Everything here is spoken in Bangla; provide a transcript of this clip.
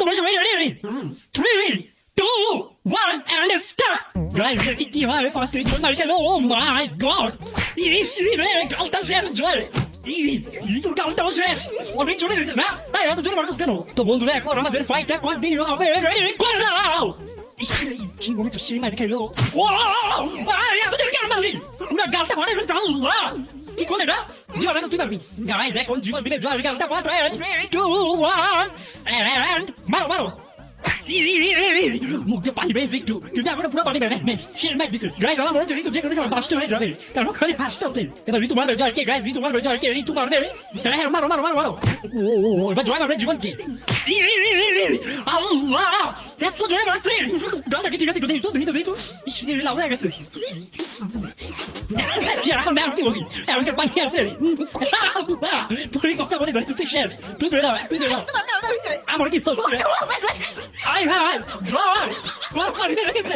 তোমরা সবাই রেডি? 3, 2, 1 and start! Guys, কি হয় ফার্স্ট উইক মার গেল? ও মাই গড! রে গালটা শেষ জয়! তোর গালটাও শেষ! অনেক জোরে দিচ্ছে না? তাই এত জোরে মারছিস কেন? তো বন্ধুরা এখন আমাদের ফাইটটা কন্টিনিউ হবে। রেডি করে দাও! কি মনে তো সেই মার খেলো? আরে এত জোরে কেন মারলি? পুরো গালটা ভরে ফেলছো! কি করলে না? জীবন তুই পারবি। গাইস এখন জীবন বিলে জয় গালটা ভরে 3, 2, 1 and মারো! মুখ দিয়ে পানি বেরিয়েছে একটু, কিন্তু এখনো পুরো পানি বেরোয় না। শেষ ম্যাচ দিচ্ছে। গাইস আমার মনে হচ্ছে ঋতু যে কোনো সময় বাস্ট হয়ে যাবে, কারণ খালি হাসতে হচ্ছে। এবার ঋতু মারবে জয় কে? গাইস ঋতু মারবে জয় কে? ঋতু মারবে। হ্যাঁ মারো। এবার জয় মারবে জীবন কে? আল্লাহ এত জয় মারছে! গালটা কি ঠিক আছে? দিতো লাভ হয়ে গেছে। এখন ম্যাম কি বলি? এমন পানি আছে তুই কথা বলি তুই শেষ। তুই বেরো আমার কি তোর আই ভাই পানি বেড়ে গেছে।